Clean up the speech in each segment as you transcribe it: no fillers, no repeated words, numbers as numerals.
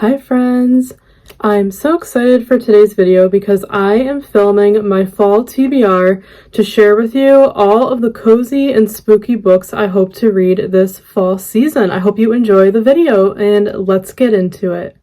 Hi friends! I'm so excited for today's video because I am filming my fall TBR to share with you all of the cozy and spooky books I hope to read this fall season. I hope you enjoy the video and let's get into it.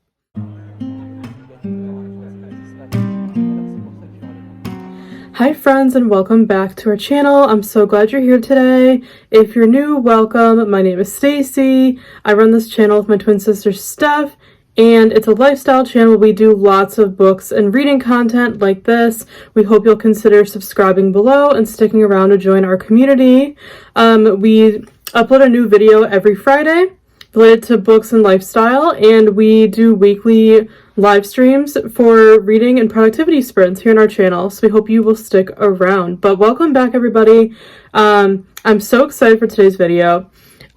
Hi friends and welcome back to our channel. I'm so glad you're here today. If you're new, welcome. My name is Stacey. I run this channel with my twin sister Steph. And it's a lifestyle channel. We do lots of books and reading content like this. We hope you'll consider subscribing below and sticking around to join our community. We upload a new video every Friday related to books and lifestyle, and we do weekly live streams for reading and productivity sprints here on our channel. So we hope you will stick around. But welcome back, everybody. I'm so excited for today's video.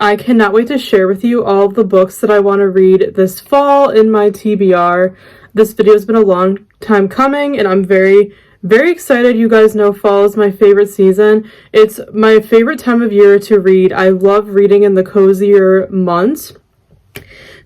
I cannot wait to share with you all of the books that I want to read this fall in my TBR. This video has been a long time coming and I'm very excited. You guys know fall is my favorite season. It's my favorite time of year to read. I love reading in the cozier months.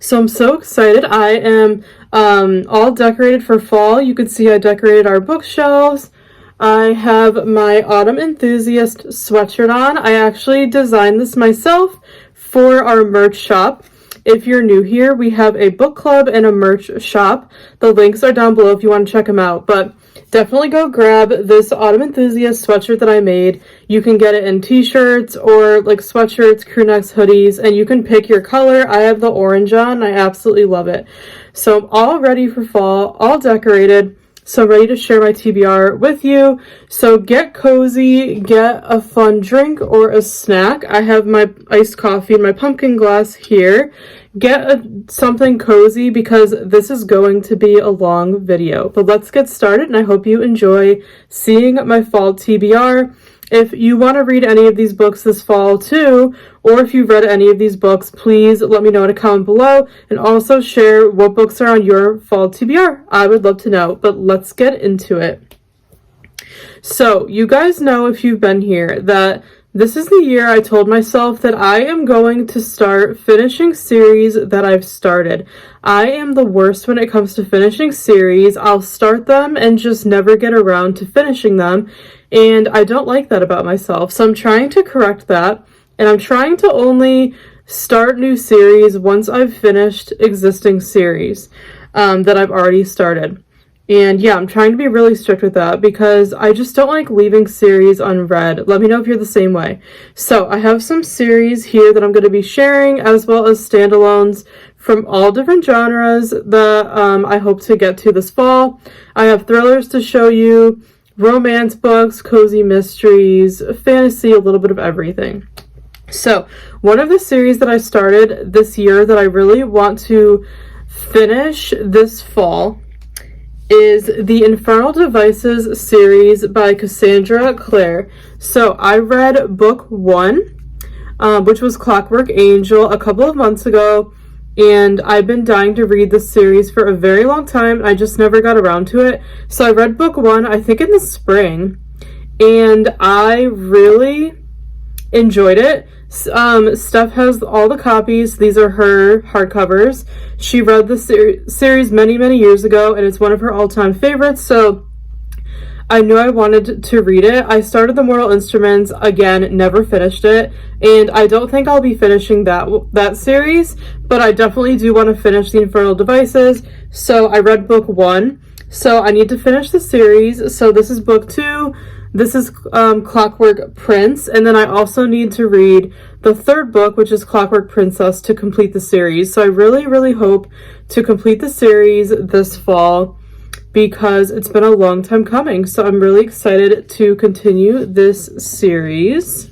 So I'm so excited. I am all decorated for fall. You can see I decorated our bookshelves. I have my Autumn Enthusiast sweatshirt on. I actually designed this myself for our merch shop. If you're new here, we have a book club and a merch shop. The links are down below if you want to check them out, but definitely go grab this Autumn Enthusiast sweatshirt that I made. You can get it in t-shirts or like sweatshirts, crew necks, hoodies, and you can pick your color. I have the orange on. I absolutely love it. So I'm all ready for fall, all decorated. So I'm ready to share my TBR with you. So get cozy, get a fun drink or a snack. I have my iced coffee in my pumpkin glass here. Get something cozy because this is going to be a long video. But let's get started and I hope you enjoy seeing my fall TBR. If you want to read any of these books this fall too, or if you've read any of these books, please let me know in a comment below and also share what books are on your fall TBR. I would love to know, but let's get into it. So you guys know if you've been here that this is the year I told myself that I am going to start finishing series that I've started. I am the worst when it comes to finishing series. I'll start them and just never get around to finishing them. And I don't like that about myself. So I'm trying to correct that. And I'm trying to only start new series once I've finished existing series that I've already started. And yeah, I'm trying to be really strict with that because I just don't like leaving series unread. Let me know if you're the same way. So I have some series here that I'm going to be sharing as well as standalones from all different genres that I hope to get to this fall. I have thrillers to show you, romance books, cozy mysteries, fantasy, a little bit of everything. So one of the series that I started this year that I really want to finish this fall is the Infernal Devices series by Cassandra Clare. So I read book 1, which was Clockwork Angel, a couple of months ago, and I've been dying to read this series for a very long time. I just never got around to it. So I read book 1, I think in the spring, and I really enjoyed it. Steph has all the copies. These are her hardcovers. She read the series many years ago, and it's one of her all-time favorites, so I knew I wanted to read it. I started the Mortal Instruments, again, never finished it, and I don't think I'll be finishing that series, but I definitely do want to finish the Infernal Devices. So I read book 1, so I need to finish the series. So this is book 2. This is Clockwork Prince, and then I also need to read the third book, which is Clockwork Princess, to complete the series. So I really hope to complete the series this fall because it's been a long time coming. So I'm really excited to continue this series.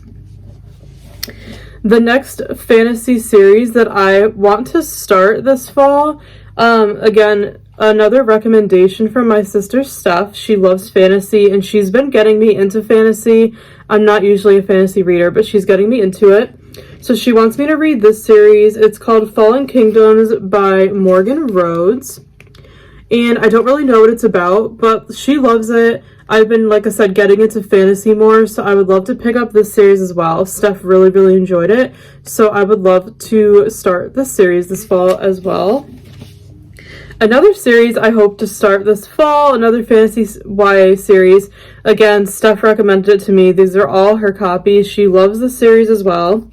The next fantasy series that I want to start this fall, again, another recommendation from my sister Steph. She loves fantasy and she's been getting me into fantasy. I'm not usually a fantasy reader, but she's getting me into it. So she wants me to read this series. It's called Fallen Kingdoms by Morgan Rhodes. And I don't really know what it's about, but she loves it. I've been, like I said, getting into fantasy more, so I would love to pick up this series as well. Steph really enjoyed it, so I would love to start this series this fall as well. Another series I hope to start this fall, another fantasy YA series. Again, Steph recommended it to me. These are all her copies. She loves the series as well.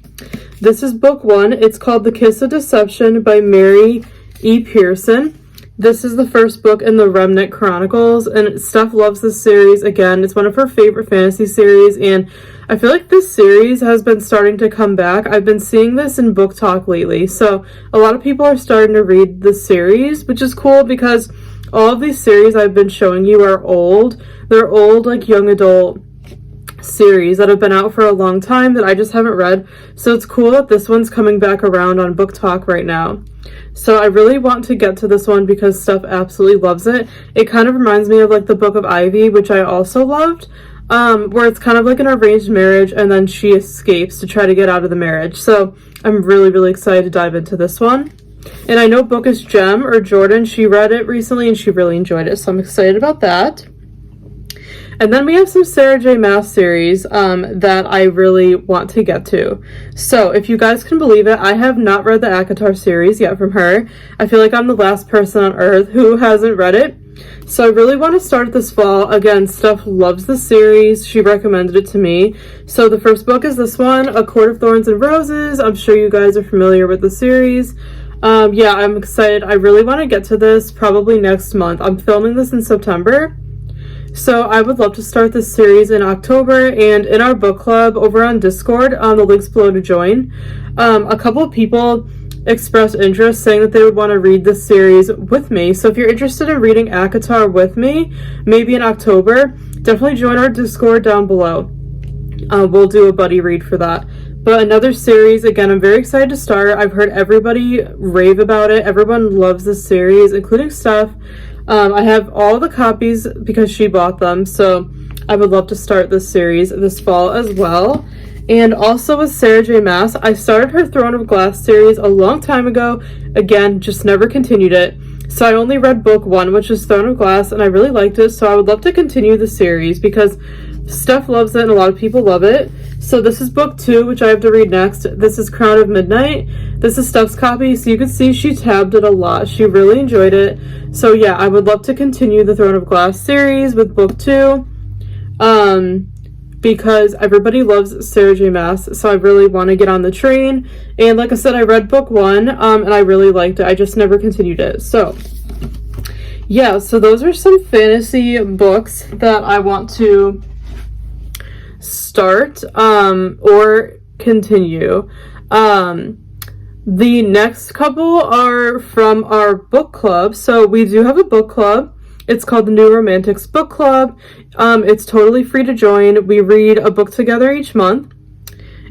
This is book 1. It's called The Kiss of Deception by Mary E. Pearson. This is the first book in the Remnant Chronicles, and Steph loves this series. Again, it's one of her favorite fantasy series, and I feel like this series has been starting to come back. I've been seeing this in book talk lately, so a lot of people are starting to read the series, which is cool because all of these series I've been showing you are old. They're old, like, young adult series that have been out for a long time that I just haven't read, so it's cool that this one's coming back around on book talk right now. So I really want to get to this one because Steph absolutely loves it. It kind of reminds me of like the Book of Ivy, which I also loved, where it's kind of like an arranged marriage and then she escapes to try to get out of the marriage. So I'm really excited to dive into this one. And I know Bookish Gem or Jordan, she read it recently and she really enjoyed it, so I'm excited about that. And then we have some Sarah J. Maas series that I really want to get to. So if you guys can believe it, I have not read the ACOTAR series yet from her. I feel like I'm the last person on earth who hasn't read it. So I really want to start this fall. Again, Steph loves the series. She recommended it to me. So the first book is this one, A Court of Thorns and Roses. I'm sure you guys are familiar with the series. Yeah, I'm excited. I really want to get to this probably next month. I'm filming this in September. So I would love to start this series in October, and in our book club over on Discord, the link's below to join. A couple of people expressed interest saying that they would want to read this series with me. So if you're interested in reading ACOTAR with me, maybe in October, definitely join our Discord down below. We'll do a buddy read for that. But another series, again, I'm very excited to start. I've heard everybody rave about it. Everyone loves this series, including Steph. I have all the copies because she bought them, so I would love to start this series this fall as well. And also with Sarah J. Maas, I started her Throne of Glass series a long time ago. Again, just never continued it. So I only read book 1, which is Throne of Glass, and I really liked it, so I would love to continue the series because Steph loves it and a lot of people love it. So this is book 2, which I have to read next. This is Crown of Midnight. This is Steph's copy, so you can see she tabbed it a lot. She really enjoyed it. So yeah, I would love to continue the Throne of Glass series with book 2. Because everybody loves Sarah J. Maas, so I really want to get on the train. And like I said, I read book 1, and I really liked it. I just never continued it. So yeah, so those are some fantasy books that I want to start or continue. The next couple are from our book club. So we do have a book club. It's called the New Romantics Book Club. It's totally free to join. We read a book together each month.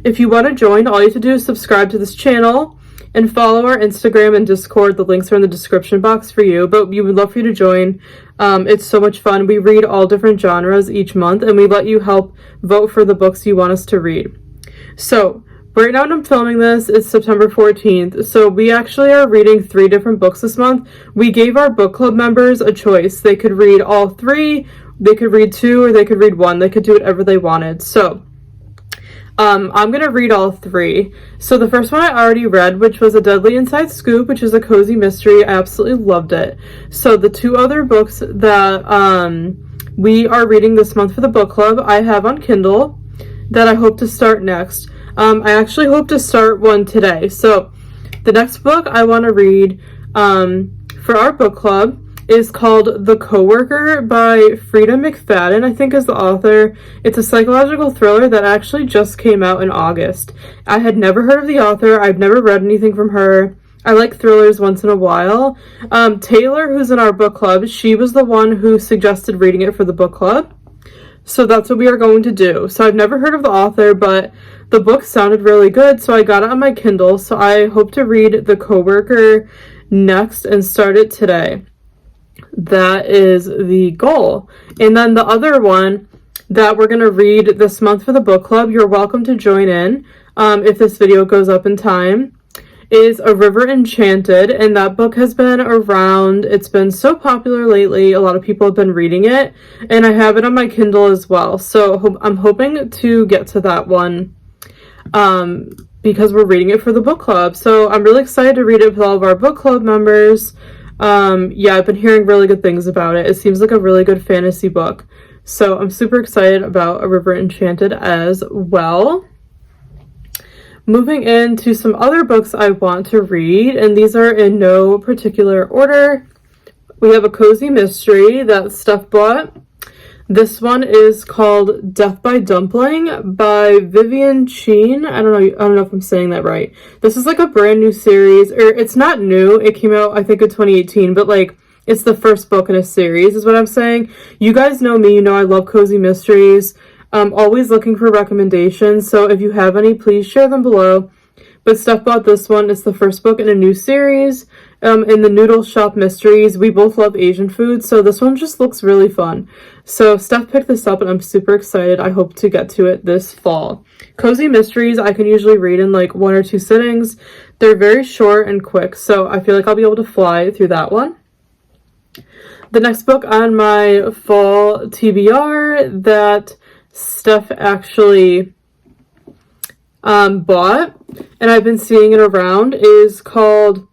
If you want to join, all you have to do is subscribe to this channel and follow our Instagram and Discord. The links are in the description box for you, but we would love for you to join. It's so much fun. We read all different genres each month, and we let you help vote for the books you want us to read. So right now when I'm filming this, it's September 14th, so we actually are reading 3 different books this month. We gave our book club members a choice. They could read all 3, they could read 2, or they could read 1. They could do whatever they wanted. So I'm going to read all 3. So the first one I already read, which was A Deadly Inside Scoop, which is a cozy mystery. I absolutely loved it. So the 2 other books that we are reading this month for the book club, I have on Kindle that I hope to start next. I actually hope to start one today. So the next book I want to read for our book club is called The Coworker by Frida McFadden, I think is the author. It's a psychological thriller that actually just came out in August. I had never heard of the author. I've never read anything from her. I like thrillers once in a while. Taylor, who's in our book club, she was the one who suggested reading it for the book club. So that's what we are going to do. So I've never heard of the author, but the book sounded really good, so I got it on my Kindle. So I hope to read The Coworker next and start it today. That is the goal. And then the other one that we're going to read this month for the book club, you're welcome to join in if this video goes up in time, is A River Enchanted. And that book has been around. It's been so popular lately. A lot of people have been reading it, and I have it on my Kindle as well. So I'm hoping to get to that one because we're reading it for the book club. So I'm really excited to read it with all of our book club members. Yeah, I've been hearing really good things about it. It seems like a really good fantasy book. So I'm super excited about A River Enchanted as well. Moving into some other books I want to read, and these are in no particular order. We have a cozy mystery that Steph bought. This one is called Death by Dumpling by Vivian Cheen. I don't know if I'm saying that right. This is like a brand new series, or it's not new. It came out, I think, in 2018, but like it's the first book in a series is what I'm saying. You guys know me, you know I love cozy mysteries. I'm always looking for recommendations, so if you have any, please share them below. But Steph bought this one. It's the first book in a new series. In the Noodle Shop Mysteries, we both love Asian food, so this one just looks really fun. So Steph picked this up and I'm super excited. I hope to get to it this fall. Cozy mysteries I can usually read in like 1 or 2 sittings. They're very short and quick, so I feel like I'll be able to fly through that one. The next book on my fall TBR that Steph actually bought, and I've been seeing it around, is called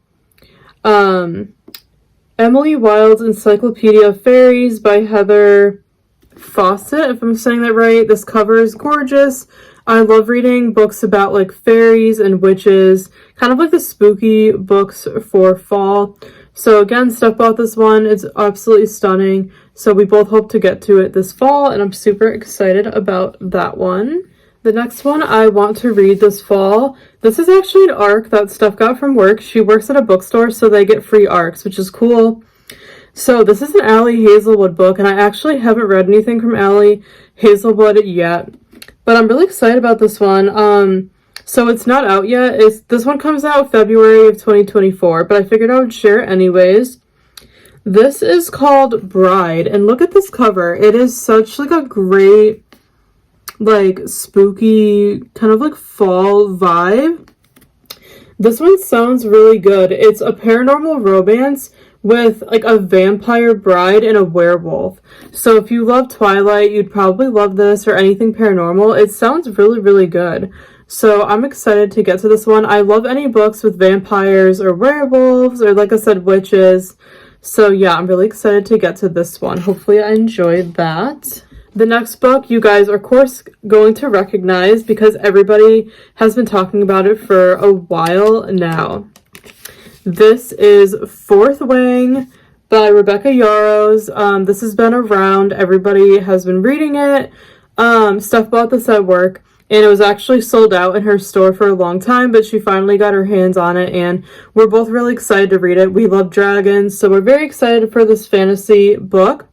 Emily Wilde's Encyclopedia of Fairies by Heather Fawcett, if I'm saying that right. This cover is gorgeous. I love reading books about like fairies and witches, kind of like the spooky books for fall. So again, Steph bought this one. It's absolutely stunning. So we both hope to get to it this fall, and I'm super excited about that one. The next one I want to read this fall, this is actually an ARC that Steph got from work. She works at a bookstore, so they get free ARCs, which is cool. So this is an Allie Hazelwood book, and I actually haven't read anything from Allie Hazelwood yet, but I'm really excited about this one. So it's not out yet. This one comes out February of 2024, but I figured I would share it anyways. This is called Bride, and look at this cover. It is such like a great, like spooky kind of like fall vibe. This one sounds really good. It's a paranormal romance with like a vampire bride and a werewolf. So if you love Twilight, you'd probably love this, or anything paranormal. It sounds really, really good. So I'm excited to get to this one. I love any books with vampires or werewolves, or like I said, witches. So yeah, I'm really excited to get to this one. Hopefully I enjoyed that. The next book you guys are of course going to recognize because everybody has been talking about it for a while now. This is Fourth Wing by Rebecca Yarros. This has been around. Everybody has been reading it. Steph bought this at work, and it was actually sold out in her store for a long time, but she finally got her hands on it, and we're both really excited to read it. We love dragons, so we're very excited for this fantasy book.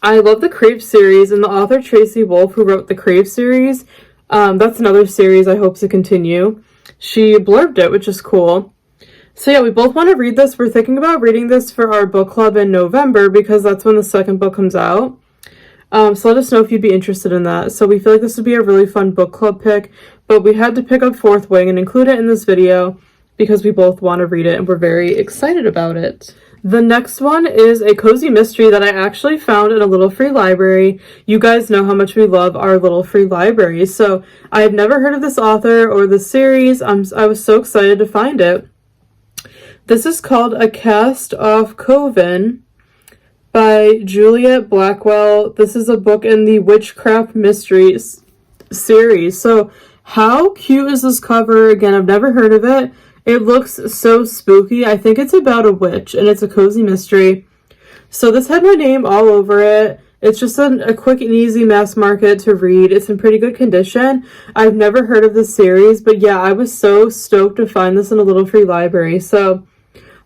I love the Crave series, and the author Tracy Wolff, who wrote the Crave series, that's another series I hope to continue. She blurbed it, which is cool. So yeah, we both want to read this. We're thinking about reading this for our book club in November because that's when the second book comes out. So let us know if you'd be interested in that. So we feel like this would be a really fun book club pick, but we had to pick up Fourth Wing and include it in this video because we both want to read it and we're very excited about it. The next one is a cozy mystery that I actually found in a little free library. You guys know how much we love our little free libraries. So I have never heard of this author or this series. I was so excited to find it. This is called A Cast Off Coven by Juliet Blackwell. This is a book in the Witchcraft Mysteries series. So how cute is this cover? Again, I've never heard of it. It looks so spooky. I think it's about a witch, and it's a cozy mystery. So this had my name all over it. It's just a quick and easy mass market to read. It's in pretty good condition. I've never heard of this series, but yeah, I was so stoked to find this in a little free library. So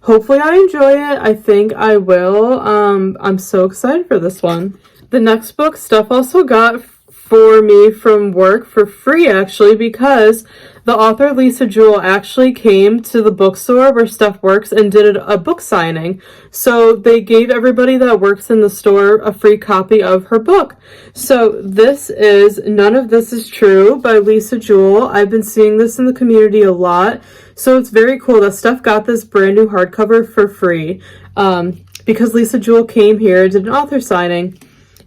hopefully I enjoy it. I think I will. I'm so excited for this one. The next book Steph also got for me from work for free, actually, because the author Lisa Jewell actually came to the bookstore where Steph works and did a book signing. So they gave everybody that works in the store a free copy of her book. So this is None of This Is True by Lisa Jewell. I've been seeing this in the community a lot. So it's very cool that Steph got this brand new hardcover for free because Lisa Jewell came here, did an author signing.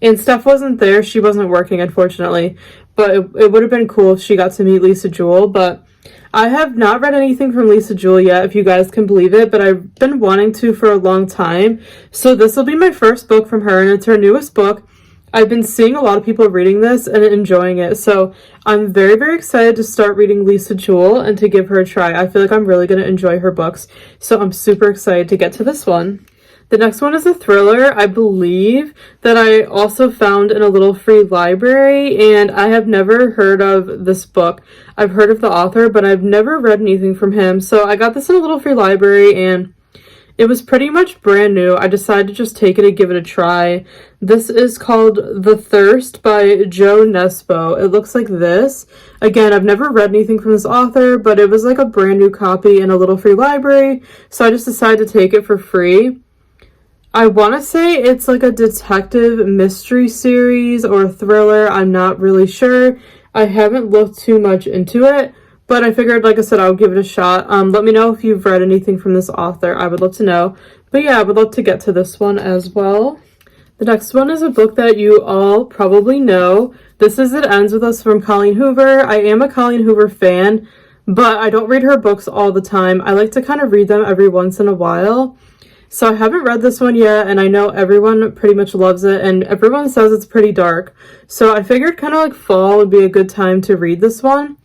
And Steph wasn't there. She wasn't working, unfortunately. But it would have been cool if she got to meet Lisa Jewell. But I have not read anything from Lisa Jewell yet, if you guys can believe it, but I've been wanting to for a long time. So this will be my first book from her, and it's her newest book. I've been seeing a lot of people reading this and enjoying it, so I'm very, very excited to start reading Lisa Jewell and to give her a try. I feel like I'm really going to enjoy her books, so I'm super excited to get to this one. The next one is a thriller, I believe, that I also found in a little free library, and I have never heard of this book. I've heard of the author, but I've never read anything from him. So I got this in a little free library, and it was pretty much brand new. I decided to just take it and give it a try. This is called The Thirst by Joe Nesbo. It looks like this. Again, I've never read anything from this author, but it was like a brand new copy in a little free library, so I just decided to take it for free. I want to say it's like a detective mystery series or thriller. I'm not really sure. I haven't looked too much into it, but I figured, like I said, I would give it a shot. Let me know if you've read anything from this author. I would love to know. But yeah, I would love to get to this one as well. The next one is a book that you all probably know. This is It Ends With Us from Colleen Hoover. I am a Colleen Hoover fan, but I don't read her books all the time. I like to kind of read them every once in a while. So I haven't read this one yet, and I know everyone pretty much loves it, and everyone says it's pretty dark. So I figured kind of like fall would be a good time to read this one.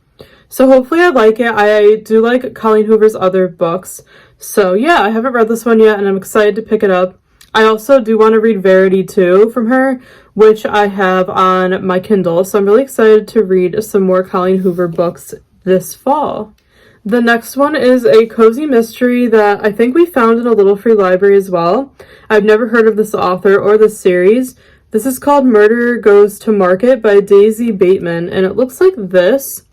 So hopefully I like it. I do like Colleen Hoover's other books. So yeah, I haven't read this one yet, and I'm excited to pick it up. I also do want to read Verity too from her, which I have on my Kindle. So I'm really excited to read some more Colleen Hoover books this fall. The next one is a cozy mystery that I think we found in a little free library as well. I've never heard of this author or this series. This is called Murder Goes to Market by Daisy Bateman, and it looks like this.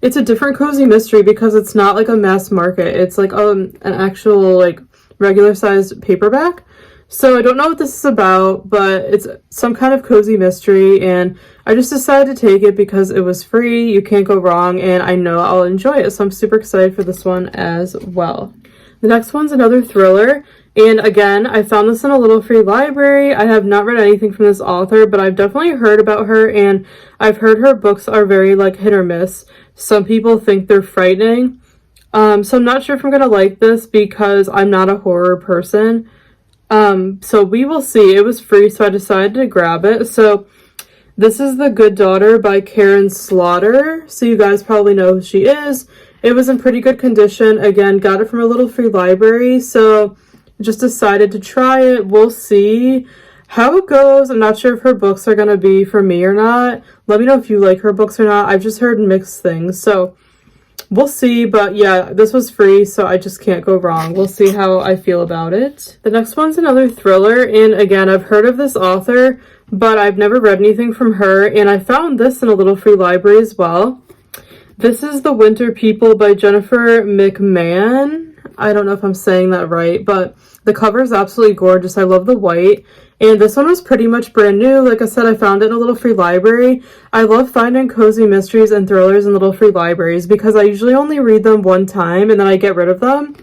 It's a different cozy mystery because it's not like a mass market. It's like an actual like regular sized paperback. So I don't know what this is about, but it's some kind of cozy mystery, and I just decided to take it because it was free. You can't go wrong, and I know I'll enjoy it, so I'm super excited for this one as well. The next one's another thriller, and again, I found this in a little free library. I have not read anything from this author, but I've definitely heard about her, and I've heard her books are very like hit or miss. Some people think they're frightening, so I'm not sure if I'm gonna like this because I'm not a horror person. So we will see. It was free, so I decided to grab it. So this is The Good Daughter by Karen Slaughter. So you guys probably know who she is. It was in pretty good condition. Again, got it from a little free library. So just decided to try it. We'll see how it goes. I'm not sure if her books are going to be for me or not. Let me know if you like her books or not. I've just heard mixed things. So we'll see, but yeah, this was free, so I just can't go wrong. We'll see how I feel about it. The next one's another thriller, and again, I've heard of this author, but I've never read anything from her, and I found this in a little free library as well. This is The Winter People by Jennifer McMahon. I don't know if I'm saying that right, but the cover is absolutely gorgeous. I love the white. And this one was pretty much brand new. Like I said, I found it in a little free library. I love finding cozy mysteries and thrillers in little free libraries because I usually only read them one time and then I get rid of them.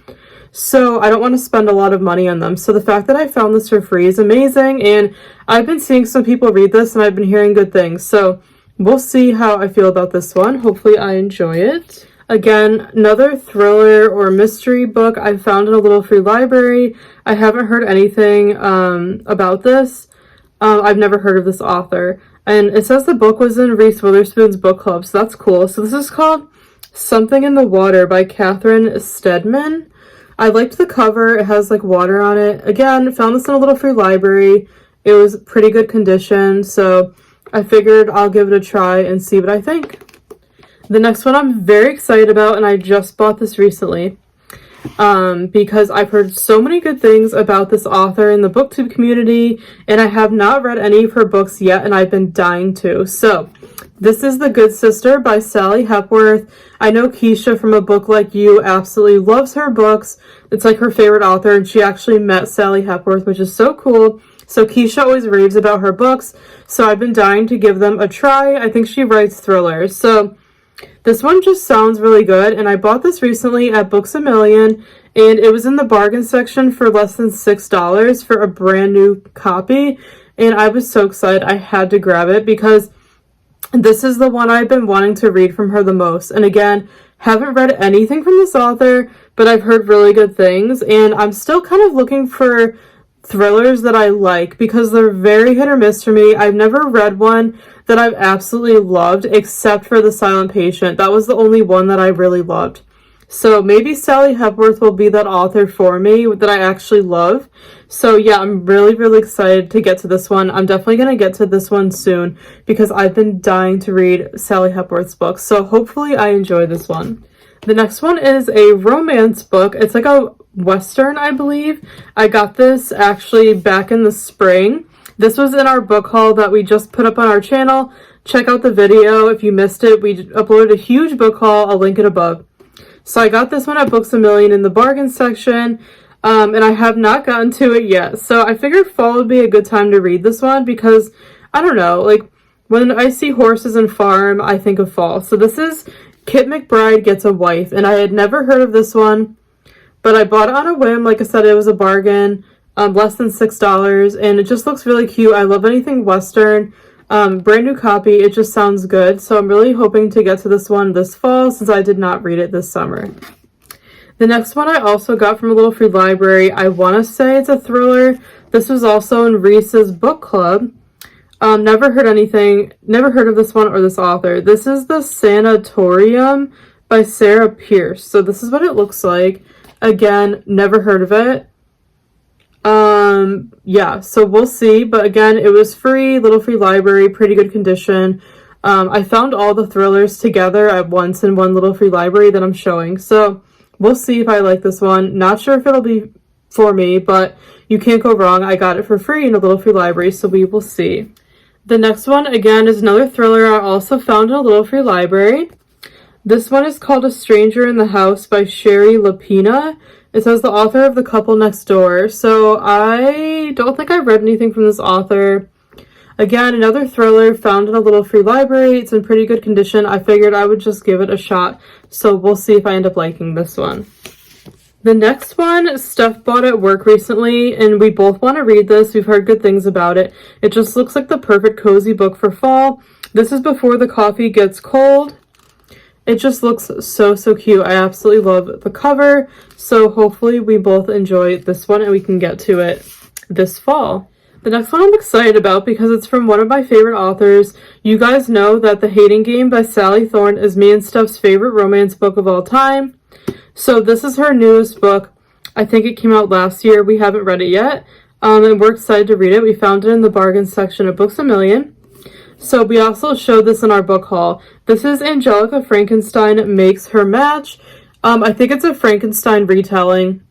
So I don't want to spend a lot of money on them. So the fact that I found this for free is amazing. And I've been seeing some people read this and I've been hearing good things. So we'll see how I feel about this one. Hopefully I enjoy it. Again, another thriller or mystery book I found in a little free library. I haven't heard anything about this. I've never heard of this author. And it says the book was in Reese Witherspoon's book club, so that's cool. So this is called Something in the Water by Catherine Stedman. I liked the cover. It has like water on it. Again, found this in a little free library. It was pretty good condition, so I figured I'll give it a try and see what I think. The next one I'm very excited about, and I just bought this recently because I've heard so many good things about this author in the booktube community, and I have not read any of her books yet, and I've been dying to. So this is The Good Sister by Sally Hepworth. I know Keisha from A Book Like You absolutely loves her books. It's like her favorite author, and she actually met Sally Hepworth, which is so cool. So Keisha always raves about her books, so I've been dying to give them a try. I think she writes thrillers. So this one just sounds really good, and I bought this recently at Books A Million, and it was in the bargain section for less than $6 for a brand new copy, and I was so excited I had to grab it because this is the one I've been wanting to read from her the most. And again, Haven't read anything from this author, but I've heard really good things, and I'm still kind of looking for thrillers that I like because they're very hit or miss for me. I've never read one that I've absolutely loved except for The Silent Patient. That was the only one that I really loved. So maybe Sally Hepworth will be that author for me that I actually love. So yeah, I'm really, really excited to get to this one. I'm definitely going to get to this one soon because I've been dying to read Sally Hepworth's books. So hopefully I enjoy this one. The next one is a romance book. It's like a Western, I believe. I got this actually back in the spring. This was in our book haul that we just put up on our channel. Check out the video if you missed it. We uploaded a huge book haul. I'll link it above. So I got this one at Books A Million in the bargain section, and I have not gotten to it yet. So I figured fall would be a good time to read this one because, I don't know, like when I see horses and farm, I think of fall. So this is Kit McBride Gets a Wife, and I had never heard of this one, but I bought it on a whim. Like I said, it was a bargain, less than $6, and it just looks really cute. I love anything Western. Brand new copy. It just sounds good. So I'm really hoping to get to this one this fall since I did not read it this summer. The next one I also got from a little free library. I want to say it's a thriller. This was also in Reese's book club. Never heard of this one or this author. This is The Sanatorium by Sarah Pierce. So this is what it looks like. Again, never heard of it. Yeah, so we'll see. But again, it was free, little free library, pretty good condition. I found all the thrillers together at once in one little free library that I'm showing. So we'll see if I like this one. Not sure if it'll be for me, but you can't go wrong. I got it for free in a little free library, so we will see. The next one, again, is another thriller I also found in a little free library. This one is called A Stranger in the House by Sherry Lapina. It says the author of The Couple Next Door. So I don't think I've read anything from this author. Again, another thriller found in a little free library. It's in pretty good condition. I figured I would just give it a shot. So we'll see if I end up liking this one. The next one, Steph bought at work recently, and we both want to read this. We've heard good things about it. It just looks like the perfect cozy book for fall. This is Before the Coffee Gets Cold. It just looks so, so cute. I absolutely love the cover. So hopefully we both enjoy this one and we can get to it this fall. The next one I'm excited about because it's from one of my favorite authors. You guys know that The Hating Game by Sally Thorne is me and Steph's favorite romance book of all time. So this is her newest book. I think it came out last year. We haven't read it yet. And we're excited to read it. We found it in the bargain section of Books A Million. So we also showed this in our book haul. This is Angelica Frankenstein Makes Her Match. I think it's a Frankenstein retelling.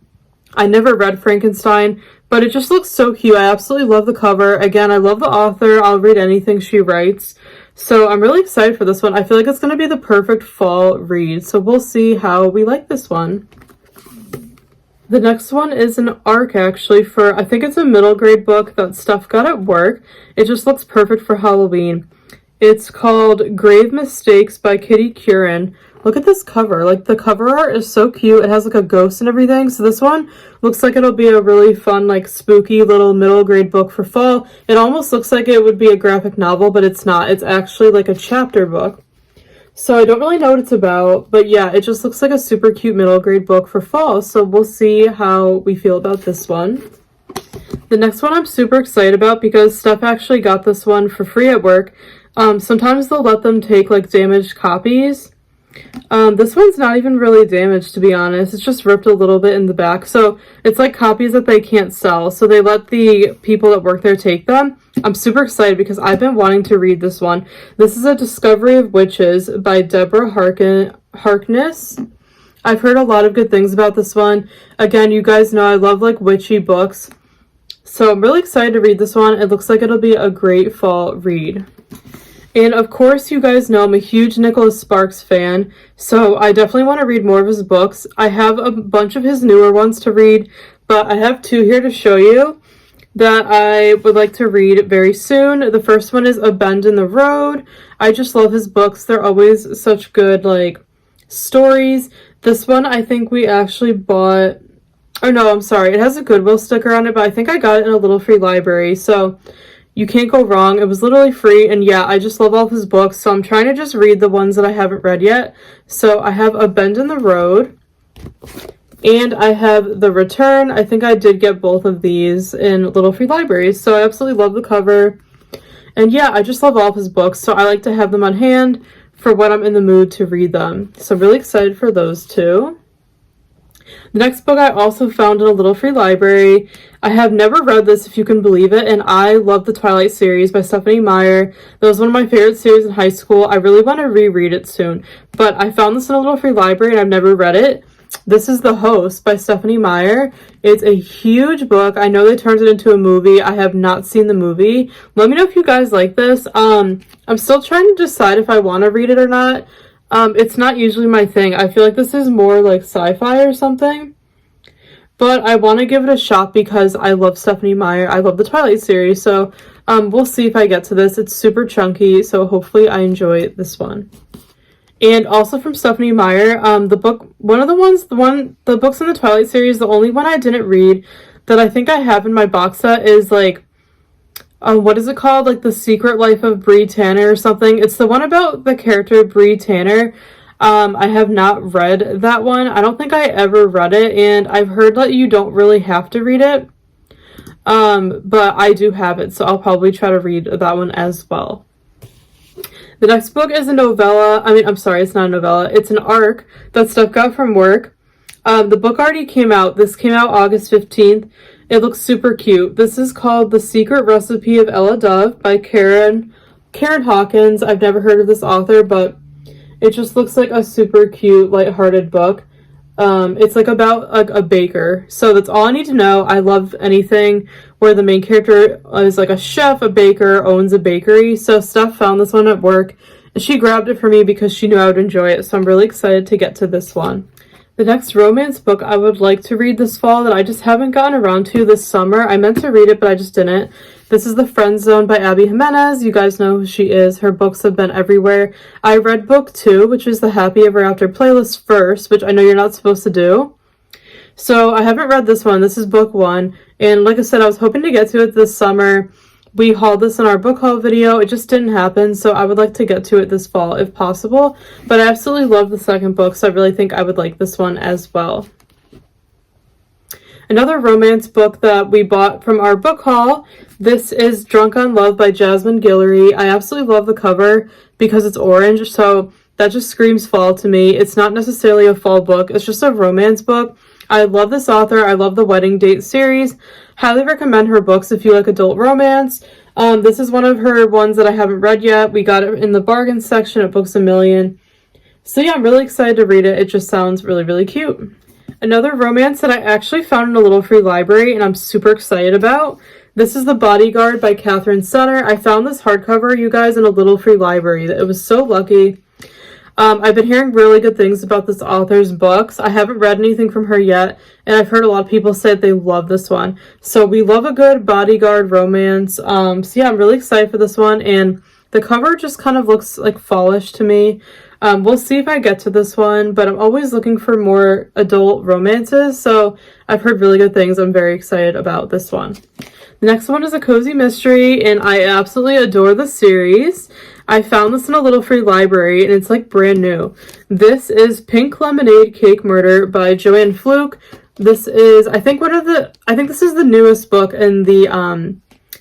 I never read Frankenstein, but it just looks so cute. I absolutely love the cover. Again, I love the author. I'll read anything she writes. So I'm really excited for this one. I feel like it's going to be the perfect fall read. So we'll see how we like this one. The next one is an ARC actually for, I think it's a middle grade book that Steph got at work. It just looks perfect for Halloween. It's called Grave Mistakes by Kitty Curran. Look at this cover. Like the cover art is so cute. It has like a ghost and everything. So this one looks like it'll be a really fun, like spooky little middle grade book for fall. It almost looks like it would be a graphic novel, but it's not. It's actually like a chapter book. So I don't really know what it's about, but yeah, it just looks like a super cute middle grade book for fall. So we'll see how we feel about this one. The next one I'm super excited about because Steph actually got this one for free at work. Sometimes they'll let them take like damaged copies. This one's not even really damaged, to be honest. It's just ripped a little bit in the back. So it's like copies that they can't sell. So they let the people that work there take them. I'm super excited because I've been wanting to read this one. This is A Discovery of Witches by Deborah Harkness. I've heard a lot of good things about this one. Again, you guys know I love like witchy books. So I'm really excited to read this one. It looks like it'll be a great fall read. And of course, you guys know I'm a huge Nicholas Sparks fan, so I definitely want to read more of his books. I have a bunch of his newer ones to read, but I have two here to show you that I would like to read very soon. The first one is A Bend in the Road. I just love his books. They're always such good, like, stories. This one I think we actually bought, or no, I'm sorry. It has a Goodwill sticker on it, but I think I got it in a little free library, so You can't go wrong. It was literally free, and yeah, I just love all of his books, so I'm trying to just read the ones that I haven't read yet. So I have A Bend in the Road, and I have The Return. I think I did get both of these in Little Free Libraries, so I absolutely love the cover. And yeah, I just love all of his books, so I like to have them on hand for when I'm in the mood to read them. So I'm really excited for those two. The next book I also found in a Little Free Library. I have never read this, if you can believe it, and I love the Twilight series by Stephenie Meyer. That was one of my favorite series in high school. I really want to reread it soon, but I found this in a Little Free Library and I've never read it. This is The Host by Stephenie Meyer. It's a huge book. I know they turned it into a movie. I have not seen the movie. Let me know if you guys like this. I'm still trying to decide if I want to read it or not. It's not usually my thing. I feel like this is more like sci-fi or something. But I want to give it a shot because I love Stephenie Meyer. I love the Twilight series. So we'll see if I get to this. It's super chunky, so hopefully I enjoy this one. And also from Stephenie Meyer, the books in the Twilight series, the only one I didn't read that I think I have in my box set is like, what is it called? Like The Secret Life of Bree Tanner or something. It's the one about the character Bree Tanner. I have not read that one. I don't think I ever read it, and I've heard that you don't really have to read it. But I do have it, so I'll probably try to read that one as well. The next book is a novella. I'm sorry, it's not a novella. It's an ARC that Steph got from work. The book already came out. This came out August 15th. It looks super cute. This is called The Secret Recipe of Ella Dove by Karen Hawkins. I've never heard of this author, but it just looks like a super cute, lighthearted book. It's like about like a baker. So that's all I need to know. I love anything where the main character is like a chef, a baker, owns a bakery. So Steph found this one at work and she grabbed it for me because she knew I would enjoy it. So I'm really excited to get to this one. The next romance book I would like to read this fall that I just haven't gotten around to this summer. I meant to read it, but I just didn't. This is The Friend Zone by Abby Jimenez. You guys know who she is. Her books have been everywhere. I read book 2, which is the Happy Ever After playlist first, which I know you're not supposed to do. So I haven't read this one. This is book 1. And like I said, I was hoping to get to it this summer. We hauled this in our book haul video. It just didn't happen. So I would like to get to it this fall if possible. But I absolutely love the second book. So I really think I would like this one as well. Another romance book that we bought from our book haul. This is Drunk on Love by Jasmine Guillory. I absolutely love the cover because it's orange, so that just screams fall to me. It's not necessarily a fall book. It's just a romance book. I love this author. I love the Wedding Date series. Highly recommend her books if you like adult romance. This is one of her ones that I haven't read yet. We got it in the bargain section at Books A Million. So yeah, I'm really excited to read it. It just sounds really, really cute. Another romance that I actually found in a Little Free Library and I'm super excited about. This is The Bodyguard by Catherine Sutter. I found this hardcover, you guys, in a Little Free Library. It was so lucky. I've been hearing really good things about this author's books. I haven't read anything from her yet, and I've heard a lot of people say they love this one. So we love a good bodyguard romance. So yeah, I'm really excited for this one, and the cover just kind of looks like fallish to me. We'll see if I get to this one, but I'm always looking for more adult romances, so I've heard really good things. I'm very excited about this one. The next one is a cozy mystery, and I absolutely adore the series. I found this in a Little Free Library, and it's like brand new. This is Pink Lemonade Cake Murder by Joanne Fluke. This is, I think this is the newest book in the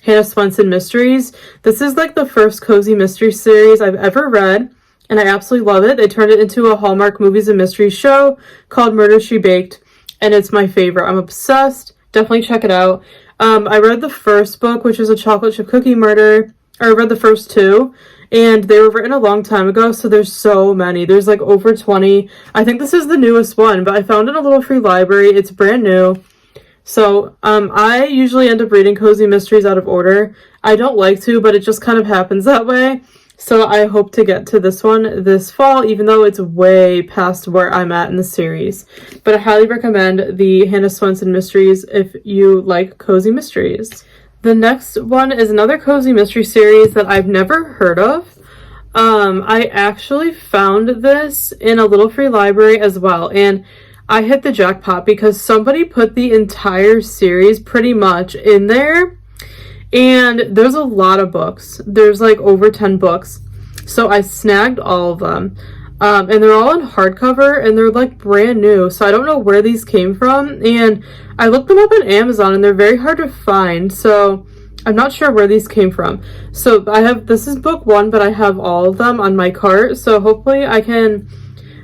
Hannah Swenson Mysteries. This is like the first cozy mystery series I've ever read, and I absolutely love it. They turned it into a Hallmark Movies and Mysteries show called Murder, She Baked, and it's my favorite. I'm obsessed. Definitely check it out. I read the first book, which is a chocolate chip cookie murder, or I read the first 2, and they were written a long time ago, so there's so many. There's like over 20. I think this is the newest one, but I found it in a Little Free Library. It's brand new. So I usually end up reading cozy mysteries out of order. I don't like to, but it just kind of happens that way. So I hope to get to this one this fall, even though it's way past where I'm at in the series. But I highly recommend the Hannah Swenson Mysteries if you like cozy mysteries. The next one is another cozy mystery series that I've never heard of. I actually found this in a Little Free Library as well, and I hit the jackpot because somebody put the entire series pretty much in there. And there's a lot of books. There's like over 10 books. So I snagged all of them. And they're all in hardcover and they're like brand new. So I don't know where these came from. And I looked them up on Amazon and they're very hard to find. So I'm not sure where these came from. So this is book 1, but I have all of them on my cart. So hopefully I can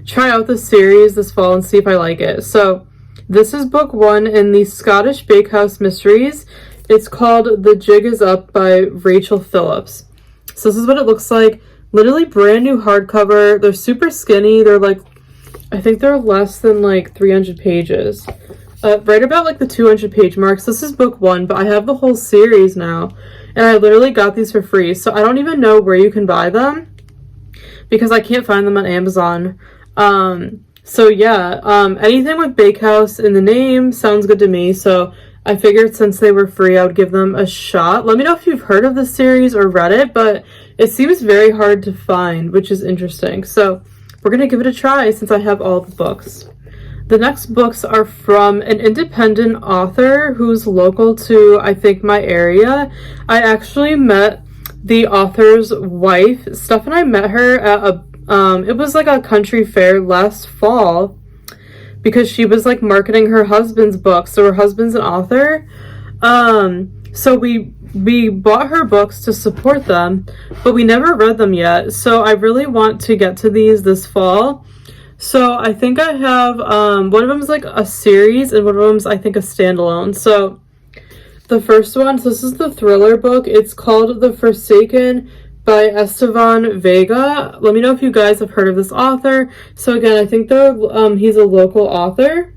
try out this series this fall and see if I like it. So this is book 1 in the Scottish Bakehouse Mysteries. It's called The Jig Is Up by Rachel Phillips. So this is what it looks like. Literally brand new hardcover. They're super skinny. They're like, I think they're less than like 300 pages. Right about like the 200 page marks. This is book 1, but I have the whole series now. And I literally got these for free. So I don't even know where you can buy them because I can't find them on Amazon. So yeah, anything with Bakehouse in the name sounds good to me. So I figured since they were free, I would give them a shot. Let me know if you've heard of this series or read it, but it seems very hard to find, which is interesting. So we're going to give it a try since I have all the books. The next books are from an independent author who's local to, I think, my area. I actually met the author's wife. Steph and I met her at it was like a country fair last fall because she was like marketing her husband's book. So her husband's an author. So we bought her books to support them, but we never read them yet. So I really want to get to these this fall. So I think I have, one of them is like a series and one of them is I think a standalone. So the first one, so this is the thriller book. It's called The Forsaken by Esteban Vega. Let me know if you guys have heard of this author. So again, I think he's a local author.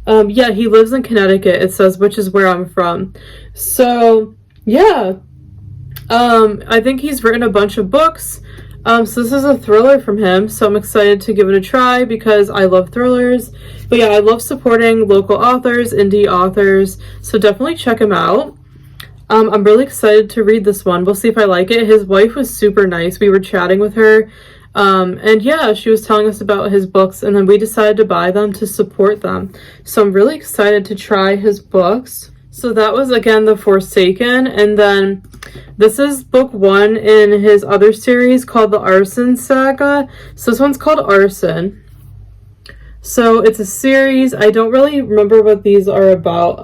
Yeah, he lives in Connecticut, it says, which is where I'm from. So yeah, I think he's written a bunch of books. So this is a thriller from him, so I'm excited to give it a try because I love thrillers. But yeah, I love supporting local authors, indie authors, so definitely check him out. I'm really excited to read this one. We'll see if I like it. His wife was super nice. We were chatting with her, and yeah, she was telling us about his books, and then we decided to buy them to support them. So I'm really excited to try his books. So that was, again, The Forsaken, and then this is book 1 in his other series called The Arson Saga. So this one's called Arson. So it's a series. I don't really remember what these are about.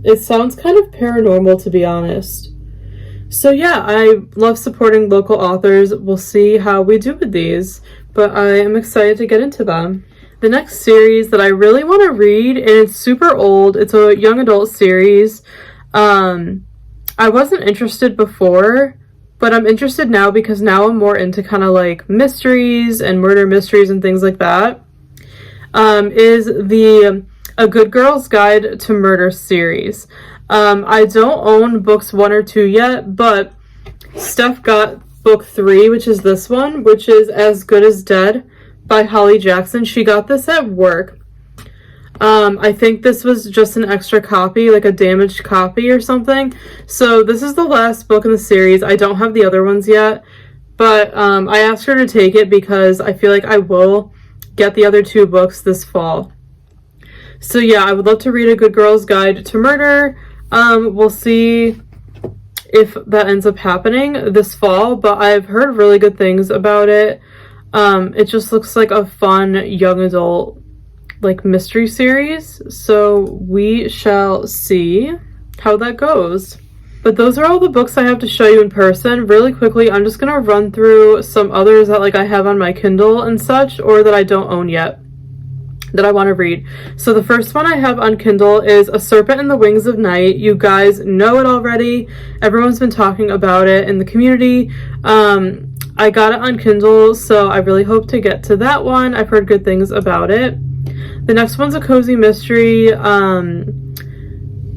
It sounds kind of paranormal, to be honest. So yeah, I love supporting local authors. We'll see how we do with these, but I am excited to get into them. The next series that I really want to read, and it's super old, it's a young adult series. I wasn't interested before, but I'm interested now because now I'm more into kind of like mysteries and murder mysteries and things like that. Is the A Good Girl's Guide to Murder series. I don't own books 1 or 2 yet, but Steph got book 3, which is this one, which is As Good as Dead by Holly Jackson. She got this at work. I think this was just an extra copy, like a damaged copy or something. So this is the last book in the series. I don't have the other ones yet, but I asked her to take it because I feel like I will get the other 2 books this fall. So yeah, I would love to read A Good Girl's Guide to Murder. We'll see if that ends up happening this fall, but I've heard really good things about it. It just looks like a fun young adult like mystery series, so we shall see how that goes. But those are all the books I have to show you in person. Really quickly, I'm just gonna run through some others that like I have on my Kindle and such, or that I don't own yet that I want to read. So the first one I have on Kindle is A Serpent in the Wings of Night. You guys know it already. Everyone's been talking about it in the community. I got it on Kindle, so I really hope to get to that one. I've heard good things about it. The next one's a cozy mystery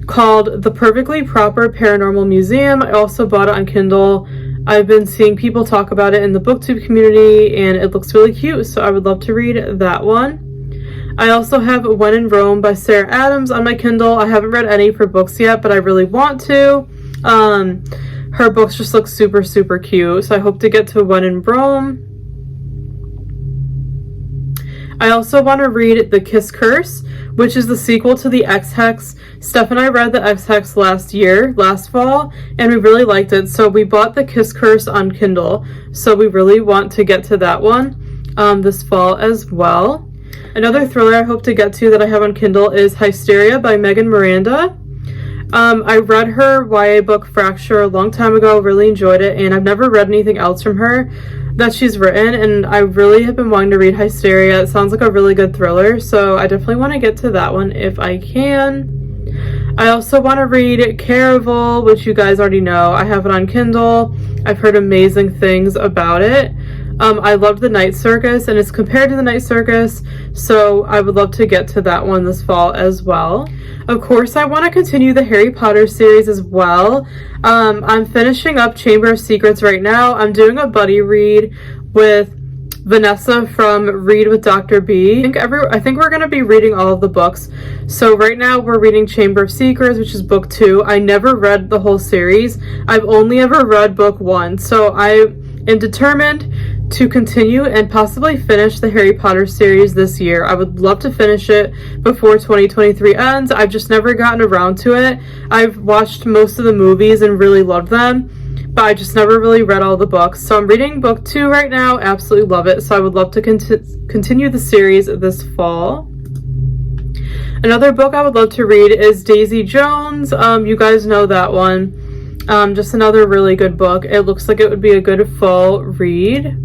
called The Perfectly Proper Paranormal Museum. I also bought it on Kindle. I've been seeing people talk about it in the booktube community, and it looks really cute, so I would love to read that one. I also have When in Rome by Sarah Adams on my Kindle. I haven't read any of her books yet, but I really want to. Her books just look super, super cute, so I hope to get to When in Rome. I also want to read The Kiss Curse, which is the sequel to the X-Hex. Steph and I read the X-Hex last fall, and we really liked it. So we bought the Kiss Curse on Kindle. So we really want to get to that one this fall as well. Another thriller I hope to get to that I have on Kindle is Hysteria by Megan Miranda. I read her YA book Fracture a long time ago, really enjoyed it, and I've never read anything else from her that she's written, and I really have been wanting to read Hysteria. It sounds like a really good thriller, so I definitely want to get to that one if I can. I also want to read Caraval, which you guys already know. I have it on Kindle. I've heard amazing things about it. I loved The Night Circus, and it's compared to The Night Circus, so I would love to get to that one this fall as well. Of course, I want to continue the Harry Potter series as well. I'm finishing up Chamber of Secrets right now. I'm doing a buddy read with Vanessa from Read with Dr. B. I think we're going to be reading all of the books. So right now we're reading Chamber of Secrets, which is book 2. I never read the whole series. I've only ever read book 1. So I am determined to continue and possibly finish the Harry Potter series this year. I would love to finish it before 2023 ends. I've just never gotten around to it. I've watched most of the movies and really loved them, but I just never really read all the books. So I'm reading book 2 right now. Absolutely love it. So I would love to continue the series this fall. Another book I would love to read is Daisy Jones. You guys know that one. Just another really good book. It looks like it would be a good fall read.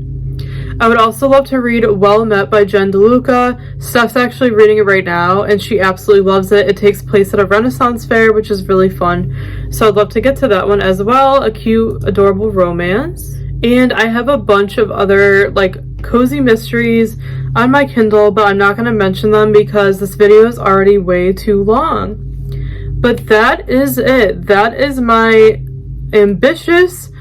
I would also love to read Well Met by Jen DeLuca. Steph's actually reading it right now, and she absolutely loves it. It takes place at a Renaissance fair, which is really fun. So I'd love to get to that one as well. A cute, adorable romance. And I have a bunch of other, like, cozy mysteries on my Kindle, but I'm not going to mention them because this video is already way too long. But that is it. That is my ambitious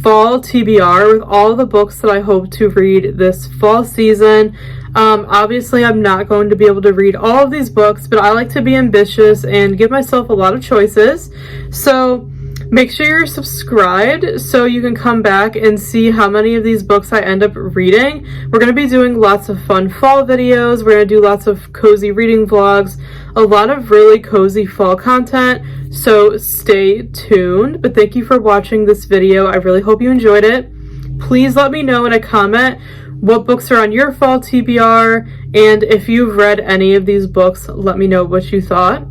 fall TBR with all the books that I hope to read this fall season. Obviously I'm not going to be able to read all of these books, but I like to be ambitious and give myself a lot of choices. So make sure you're subscribed so you can come back and see how many of these books I end up reading. We're going to be doing lots of fun fall videos. We're going to do lots of cozy reading vlogs, a lot of really cozy fall content. So stay tuned. But thank you for watching this video. I really hope you enjoyed it. Please let me know in a comment what books are on your fall TBR, and if you've read any of these books, let me know what you thought.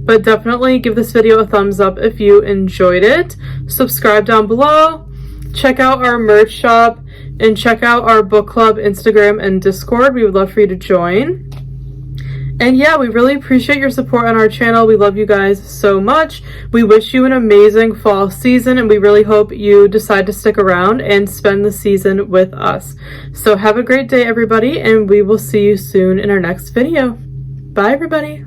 But definitely give this video a thumbs up if you enjoyed it. Subscribe down below. Check out our merch shop and check out our book club Instagram and Discord. We would love for you to join. And yeah, we really appreciate your support on our channel. We love you guys so much. We wish you an amazing fall season, and we really hope you decide to stick around and spend the season with us. So have a great day, everybody, and we will see you soon in our next video. Bye, everybody.